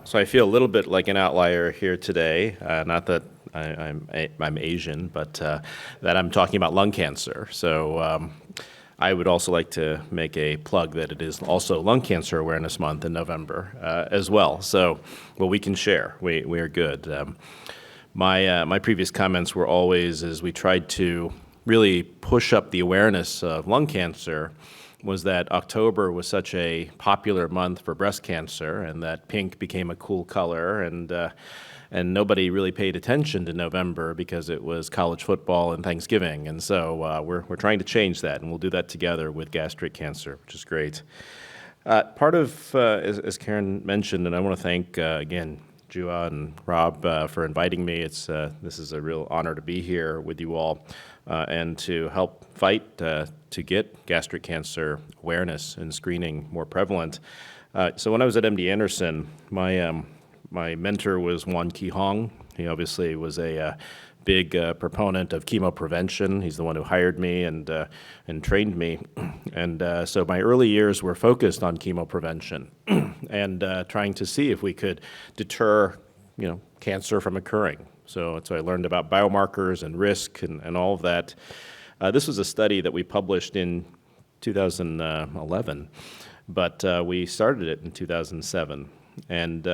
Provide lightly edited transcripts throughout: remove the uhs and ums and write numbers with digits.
So I feel a little bit like an outlier here today. Not that I'm Asian, but that I'm talking about lung cancer. So I would also like to make a plug that it is also Lung Cancer Awareness Month in November as well. So, well, we can share. We are good. My previous comments were always as we tried to really push up the awareness of lung cancer was that October was such a popular month for breast cancer, and that pink became a cool color, and nobody really paid attention to November because it was college football and Thanksgiving, and so we're trying to change that, and we'll do that together with gastric cancer, which is great. Part of, as Karen mentioned, and I want to thank again Jua and Rob for inviting me. This is a real honor to be here with you all and to help fight to get gastric cancer awareness and screening more prevalent. So when I was at MD Anderson, my mentor was Juan Ki Hong. He obviously was a big proponent of chemo prevention. He's the one who hired me and trained me. And so my early years were focused on chemo prevention and trying to see if we could deter, cancer from occurring. So I learned about biomarkers and risk and all of that. This was a study that we published in 2011, but we started it in 2007. And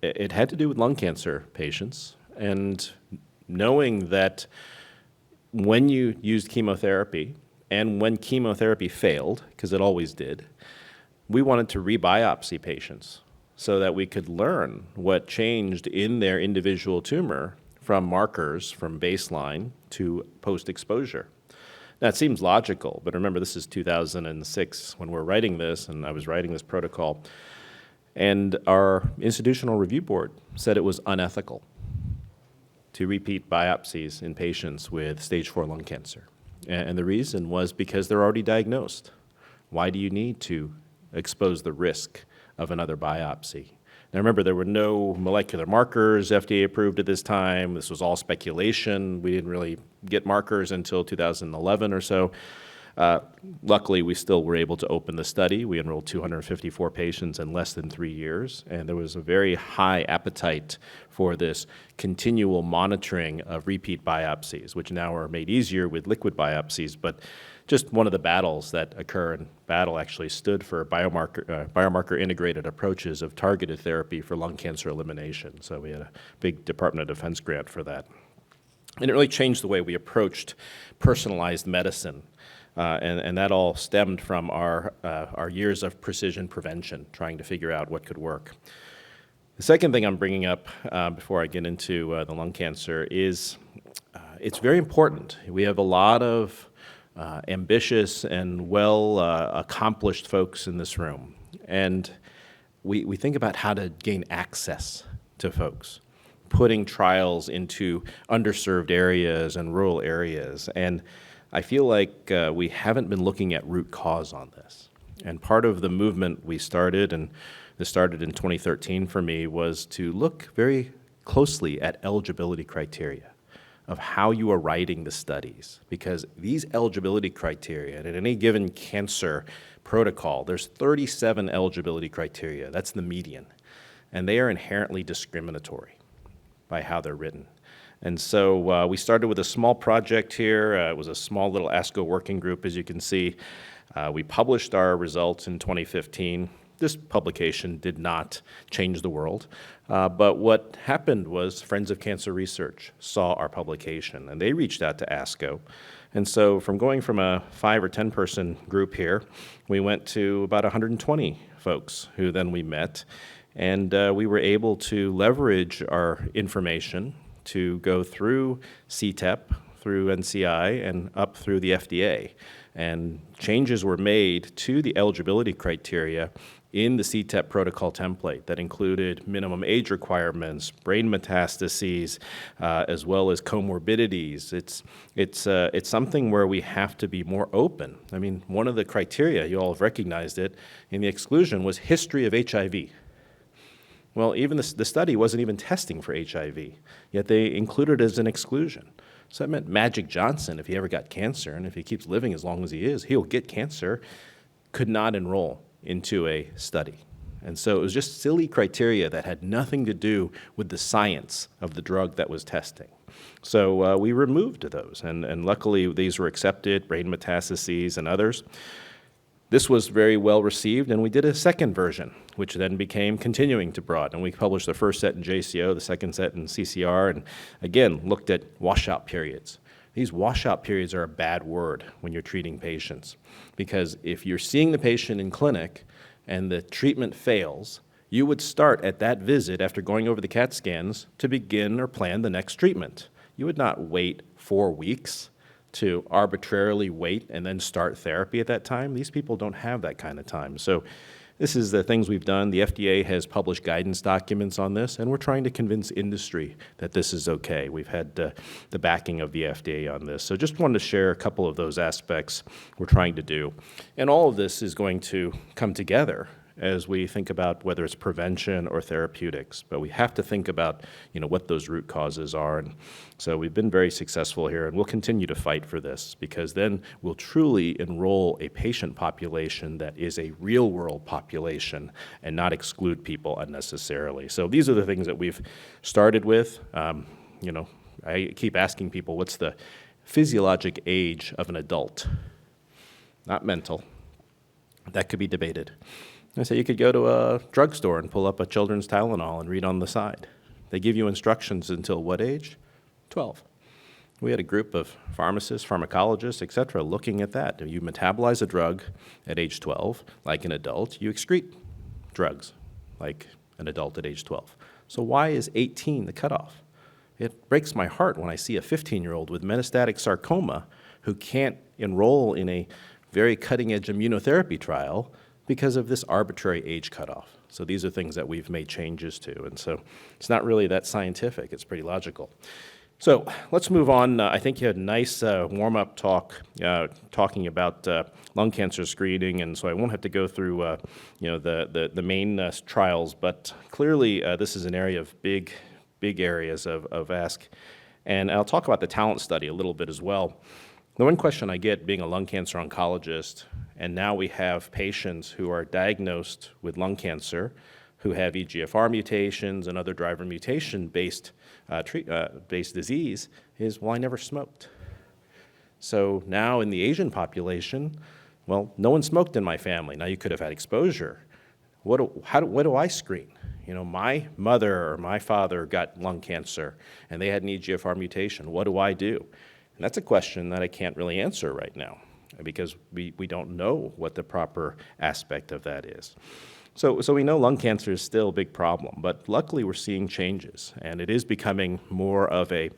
it had to do with lung cancer patients. And knowing that when you used chemotherapy and when chemotherapy failed, because it always did, we wanted to rebiopsy patients so that we could learn what changed in their individual tumor from markers from baseline to post-exposure. Now, it seems logical, but remember, this is 2006 when we're writing this, and I was writing this protocol, and our institutional review board said it was unethical to repeat biopsies in patients with stage 4 lung cancer. And the reason was because they're already diagnosed. Why do you need to expose the risk of another biopsy? Now remember, there were no molecular markers FDA approved at this time. This was all speculation. We didn't really get markers until 2011 or so. Luckily, we still were able to open the study. We enrolled 254 patients in less than 3 years, and there was a very high appetite for this continual monitoring of repeat biopsies, which now are made easier with liquid biopsies, but just one of the battles that occur, and battle actually stood for biomarker integrated approaches of targeted therapy for lung cancer elimination. So we had a big Department of Defense grant for that. And it really changed the way we approached personalized medicine. And that all stemmed from our years of precision prevention, trying to figure out what could work. The second thing I'm bringing up before I get into the lung cancer is it's very important. We have a lot of ambitious and well-accomplished folks in this room. And we think about how to gain access to folks, putting trials into underserved areas and rural areas. And I feel like we haven't been looking at root cause on this. And part of the movement we started, and this started in 2013 for me, was to look very closely at eligibility criteria of how you are writing the studies. Because these eligibility criteria, and in any given cancer protocol, there's 37 eligibility criteria. That's the median. And they are inherently discriminatory by how they're written. And so we started with a small project here. It was a small little ASCO working group, as you can see. We published our results in 2015. This publication did not change the world. But what happened was Friends of Cancer Research saw our publication, and they reached out to ASCO. And so from going from a 5 or 10 person group here, we went to about 120 folks who then we met. And we were able to leverage our information to go through CTEP, through NCI, and up through the FDA. And changes were made to the eligibility criteria in the CTEP protocol template that included minimum age requirements, brain metastases, as well as comorbidities. It's something where we have to be more open. I mean, one of the criteria, you all have recognized it, in the exclusion was history of HIV. Well, even the study wasn't even testing for HIV, yet they included it as an exclusion. So that meant Magic Johnson, if he ever got cancer, and if he keeps living as long as he is, he'll get cancer, could not enroll into a study. And so it was just silly criteria that had nothing to do with the science of the drug that was testing. So we removed those, and luckily these were accepted, brain metastases and others. This was very well received, and we did a second version, which then became continuing to broaden. And we published the first set in JCO, the second set in CCR, and again, looked at washout periods. These washout periods are a bad word when you're treating patients, because if you're seeing the patient in clinic and the treatment fails, you would start at that visit after going over the CAT scans to begin or plan the next treatment. You would not wait 4 weeks to arbitrarily wait and then start therapy at that time. These people don't have that kind of time. So this is the things we've done. The FDA has published guidance documents on this, and we're trying to convince industry that this is okay. We've had the backing of the FDA on this. So just wanted to share a couple of those aspects we're trying to do. And all of this is going to come together as we think about whether it's prevention or therapeutics. But we have to think about, what those root causes are. And so we've been very successful here, and we'll continue to fight for this, because then we'll truly enroll a patient population that is a real-world population and not exclude people unnecessarily. So these are the things that we've started with. I keep asking people, what's the physiologic age of an adult? Not mental. That could be debated. I say you could go to a drugstore and pull up a children's Tylenol and read on the side. They give you instructions until what age? 12. We had a group of pharmacists, pharmacologists, et cetera, looking at that. You metabolize a drug at age 12, like an adult. You excrete drugs, like an adult at age 12. So why is 18 the cutoff? It breaks my heart when I see a 15-year-old with metastatic sarcoma who can't enroll in a very cutting-edge immunotherapy trial because of this arbitrary age cutoff. So these are things that we've made changes to. And so it's not really that scientific. It's pretty logical. So let's move on. I think you had a nice warm-up talk talking about lung cancer screening, and so I won't have to go through the main trials, but clearly this is an area of big areas of ask. And I'll talk about the talent study a little bit as well. The one question I get being a lung cancer oncologist, and now we have patients who are diagnosed with lung cancer who have EGFR mutations and other driver mutation-based disease, is, well, I never smoked. So now in the Asian population, well, no one smoked in my family. Now you could have had exposure. What do I screen? My mother or my father got lung cancer, and they had an EGFR mutation. What do I do? And that's a question that I can't really answer right now, because we don't know what the proper aspect of that is. So we know lung cancer is still a big problem, but luckily we're seeing changes, and it is becoming more of a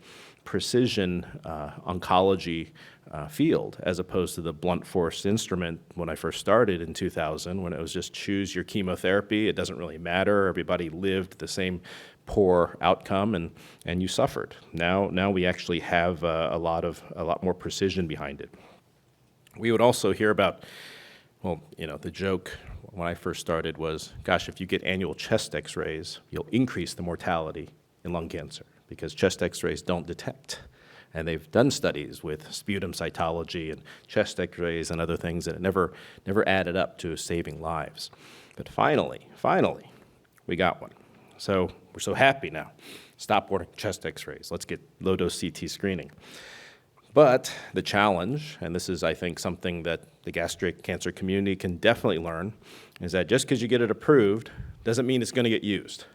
precision oncology field as opposed to the blunt force instrument when I first started in 2000, when it was just choose your chemotherapy. It doesn't really matter. Everybody lived the same poor outcome, and you suffered. Now we actually have a lot more precision behind it. We would also hear about, the joke when I first started was, gosh, if you get annual chest x-rays, you'll increase the mortality in lung cancer, because chest x-rays don't detect. And they've done studies with sputum cytology and chest x-rays and other things, and it never added up to saving lives. But finally, we got one. So we're so happy now. Stop ordering chest x-rays. Let's get low-dose CT screening. But the challenge, and this is, I think, something that the gastric cancer community can definitely learn, is that just because you get it approved doesn't mean it's going to get used.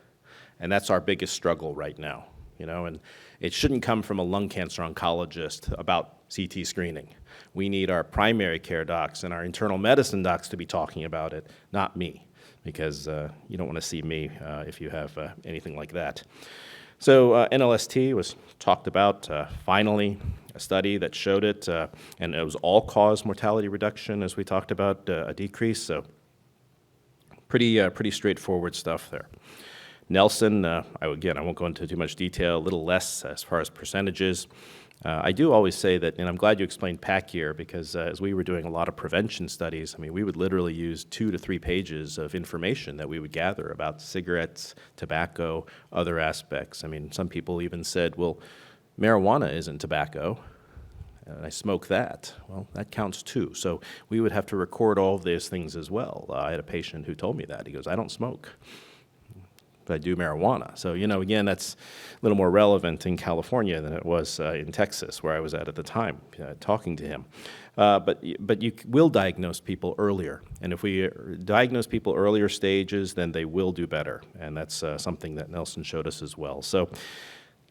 And that's our biggest struggle right now, and it shouldn't come from a lung cancer oncologist about CT screening. We need our primary care docs and our internal medicine docs to be talking about it, not me, because you don't want to see me if you have anything like that. So NLST was talked about, finally, a study that showed it, and it was all-cause mortality reduction, as we talked about, a decrease. So pretty straightforward stuff there. Nelson, I won't go into too much detail, a little less as far as percentages. I do always say that, and I'm glad you explained PAC here, because as we were doing a lot of prevention studies, we would literally use 2 to 3 pages of information that we would gather about cigarettes, tobacco, other aspects. Some people even said, well, marijuana isn't tobacco. and I smoke that, well, that counts too. So we would have to record all of these things as well. I had a patient who told me that. He goes, I don't smoke, but I do marijuana. So, again, that's a little more relevant in California than it was in Texas, where I was at the time, talking to him. But you will diagnose people earlier. And if we diagnose people earlier stages, then they will do better. And that's something that Nelson showed us as well. So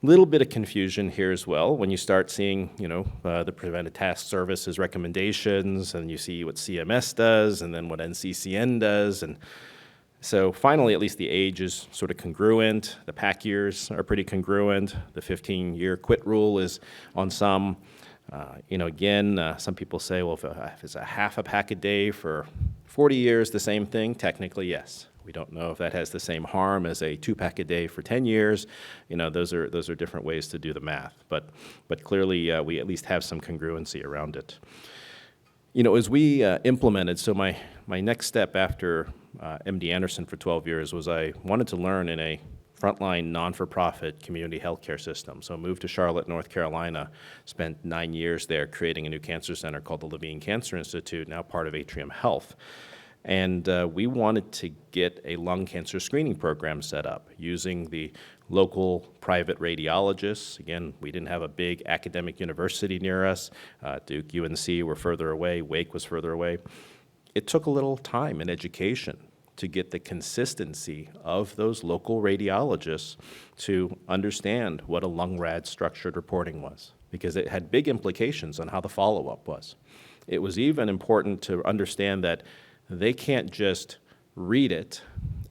little bit of confusion here as well when you start seeing, the Preventive Task Service's recommendations, and you see what CMS does, and then what NCCN does. And so finally, at least the age is sort of congruent. The pack years are pretty congruent. The 15-year quit rule is on some. Some people say, well, if it's a half a pack a day for 40 years, the same thing. Technically, yes. We don't know if that has the same harm as a 2-pack a day for 10 years. Those are different ways to do the math. But clearly, we at least have some congruency around it. As we implemented, so my next step after MD Anderson for 12 years was I wanted to learn in a frontline non-for-profit community healthcare system. So I moved to Charlotte, North Carolina, spent 9 years there creating a new cancer center called the Levine Cancer Institute, now part of Atrium Health. And we wanted to get a lung cancer screening program set up using the local private radiologists. Again, we didn't have a big academic university near us. Duke, UNC were further away. Wake was further away. It took a little time and education to get the consistency of those local radiologists to understand what a lung rad structured reporting was, because it had big implications on how the follow-up was. It was even important to understand that they can't just read it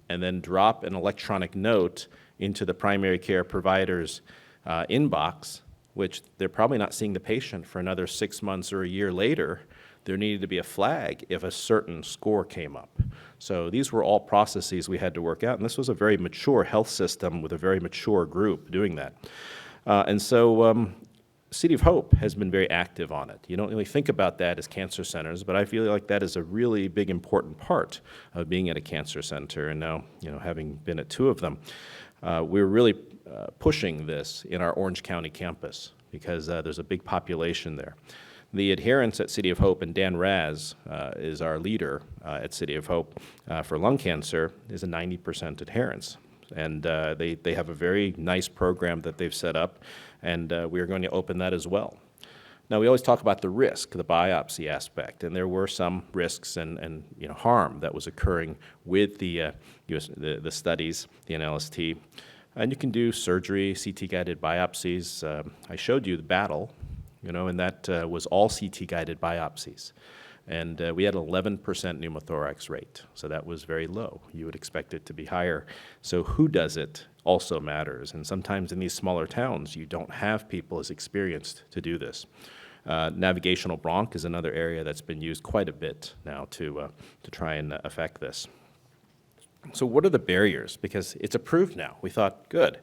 and then drop an electronic note into the primary care provider's inbox, which they're probably not seeing the patient for another 6 months or a year later. There needed to be a flag if a certain score came up. So these were all processes we had to work out, and this was a very mature health system with a very mature group doing that. City of Hope has been very active on it. You don't really think about that as cancer centers, but I feel like that is a really big, important part of being at a cancer center. And now, having been at 2 of them, we're really pushing this in our Orange County campus because there's a big population there. The adherence at City of Hope, and Dan Raz is our leader at City of Hope for lung cancer, is a 90% adherence. And they have a very nice program that they've set up, and we are going to open that as well. Now, we always talk about the risk, the biopsy aspect, and there were some risks and harm that was occurring with the studies, the NLST. And you can do surgery, CT-guided biopsies. I showed you the battle, and that was all CT-guided biopsies. And we had an 11% pneumothorax rate, so that was very low. You would expect it to be higher. So who does it also matters. And sometimes in these smaller towns, you don't have people as experienced to do this. Navigational bronch is another area that's been used quite a bit now to try and affect this. So what are the barriers? Because it's approved now. We thought, good.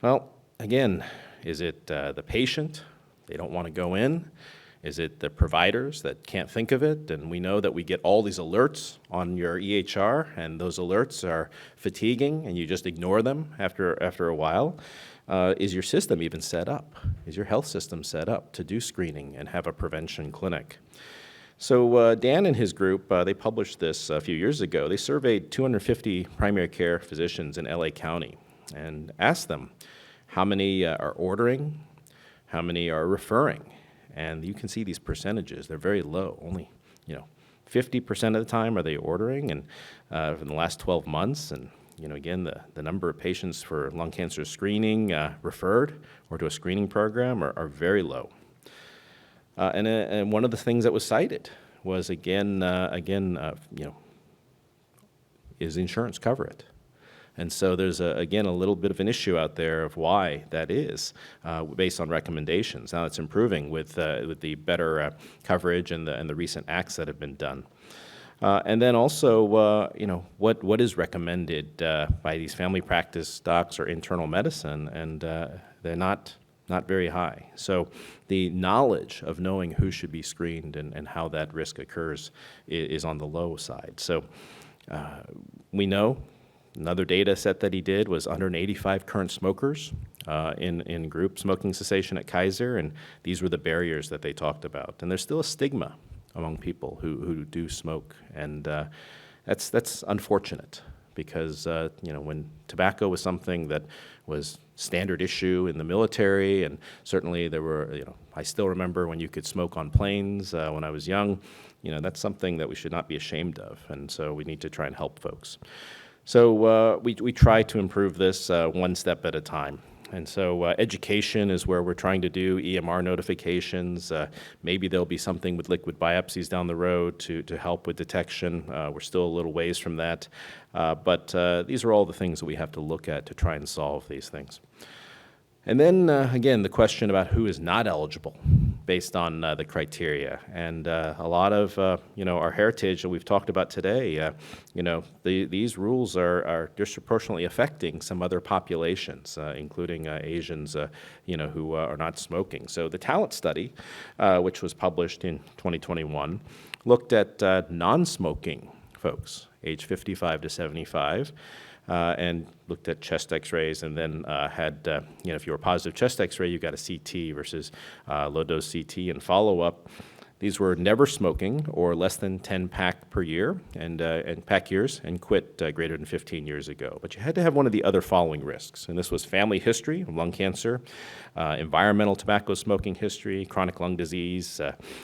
Well, again, is it the patient? They don't want to go in. Is it the providers that can't think of it? And we know that we get all these alerts on your EHR, and those alerts are fatiguing, and you just ignore them after a while. Is your system even set up? Is your health system set up to do screening and have a prevention clinic? So Dan and his group, they published this a few years ago. They surveyed 250 primary care physicians in LA County and asked them how many are ordering, how many are referring. And you can see these percentages. They're very low. Only, 50% of the time are they ordering, and in the last 12 months. And, again, the number of patients for lung cancer screening referred or to a screening program are very low. And one of the things that was cited was, is insurance cover it? And so there's, a little bit of an issue out there of why that is based on recommendations. Now it's improving with the better coverage and the recent acts that have been done. And then also, what is recommended by these family practice docs or internal medicine, and they're not very high. So the knowledge of knowing who should be screened and how that risk occurs is on the low side. So we know Another data set that he did was 185 current smokers in group smoking cessation at Kaiser, and these were the barriers that they talked about. And there's still a stigma among people who do smoke, and that's unfortunate because when tobacco was something that was standard issue in the military, and certainly there were, I still remember when you could smoke on planes when I was young. That's something that we should not be ashamed of, and so we need to try and help folks. So we try to improve this one step at a time. And so education is where we're trying to do EMR notifications. Maybe there'll be something with liquid biopsies down the road to help with detection. We're still a little ways from that. But these are all the things that we have to look at to try and solve these things. And then, again, the question about who is not eligible based on the criteria. And a lot of, our heritage that we've talked about today, these rules are disproportionately affecting some other populations, including Asians, who are not smoking. So the TALENT study, which was published in 2021, looked at non-smoking folks, age 55 to 75, and looked at chest x-rays, and then had, if you were a positive chest x-ray, you got a CT versus low-dose CT and follow-up. These were never smoking or less than 10 pack per year and pack years and quit greater than 15 years ago. But you had to have one of the other following risks, and this was family history of lung cancer, environmental tobacco smoking history, chronic lung disease,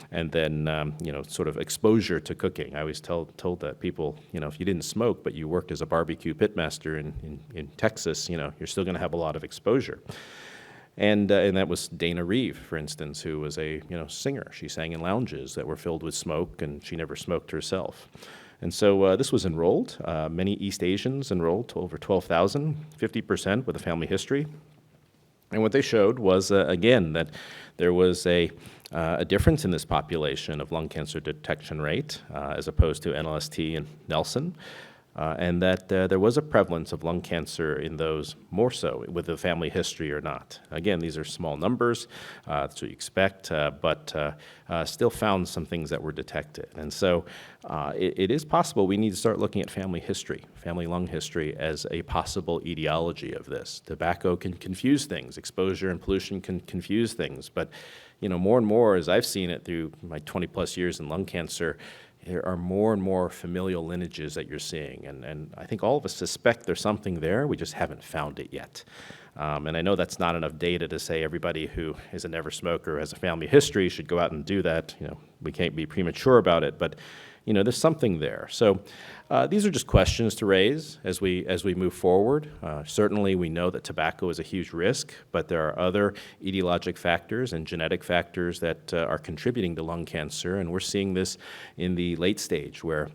and then sort of exposure to cooking. I always told that people, if you didn't smoke but you worked as a barbecue pitmaster in Texas, you're still going to have a lot of exposure. And that was Dana Reeve, for instance, who was a singer. She sang in lounges that were filled with smoke, and she never smoked herself. And so this was enrolled. Many East Asians enrolled, over 12,000, 50% with a family history. And what they showed was, again, that there was a difference in this population of lung cancer detection rate as opposed to NLST and Nelson. And that there was a prevalence of lung cancer in those more so with a family history or not. Again, these are small numbers, that's what you expect, but still found some things that were detected. And so it is possible we need to start looking at family history, family lung history, as a possible etiology of this. Tobacco can confuse things. Exposure and pollution can confuse things. But more and more, as I've seen it through my 20-plus years in lung cancer, there are more and more familial lineages that you're seeing, and I think all of us suspect there's something there. We just haven't found it yet. And I know that's not enough data to say everybody who is a never smoker, has a family history, should go out and do that. We can't be premature about it, but there's something there. So these are just questions to raise as we move forward. Certainly, we know that tobacco is a huge risk, but there are other etiologic factors and genetic factors that are contributing to lung cancer, and we're seeing this in the late stage where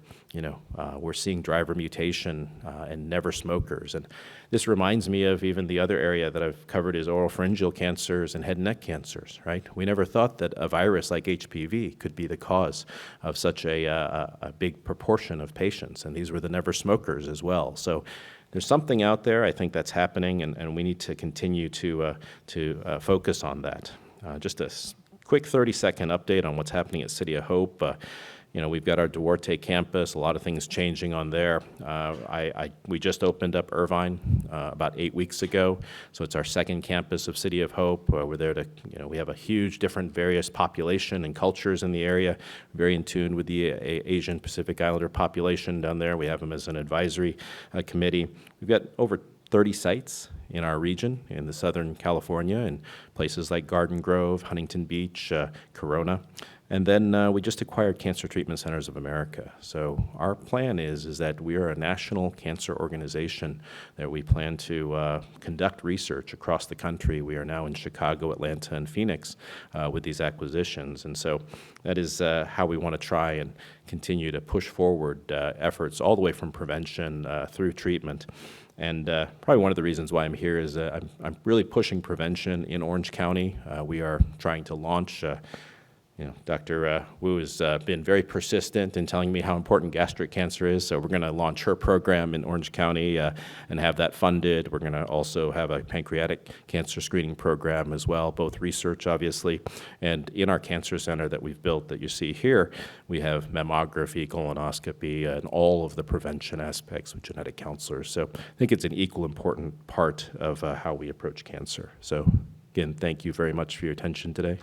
we're seeing driver mutation and never smokers. And this reminds me of even the other area that I've covered is oropharyngeal cancers and head and neck cancers, right? We never thought that a virus like HPV could be the cause of such a big proportion of patients, and these were the never smokers as well. So there's something out there, I think, that's happening, and we need to continue to focus on that. Just a quick 30-second update on what's happening at City of Hope. We've got our Duarte campus, a lot of things changing on there. We just opened up Irvine about 8 weeks ago, so it's our second campus of City of Hope. We're there to, we have a huge different various population and cultures in the area, very in tune with the Asian Pacific Islander population down there. We have them as an advisory committee. We've got over 30 sites in our region in the Southern California, in places like Garden Grove, Huntington Beach, Corona. And then we just acquired Cancer Treatment Centers of America. So our plan is that we are a national cancer organization, that we plan to conduct research across the country. We are now in Chicago, Atlanta, and Phoenix with these acquisitions. And so that is how we want to try and continue to push forward efforts all the way from prevention through treatment. And probably one of the reasons why I'm here is I'm really pushing prevention in Orange County. We are trying to launch Dr. Wu has been very persistent in telling me how important gastric cancer is, so we're going to launch her program in Orange County and have that funded. We're going to also have a pancreatic cancer screening program as well, both research, obviously, and in our cancer center that we've built that you see here, we have mammography, colonoscopy, and all of the prevention aspects with genetic counselors. So I think it's an equal important part of how we approach cancer. So again, thank you very much for your attention today.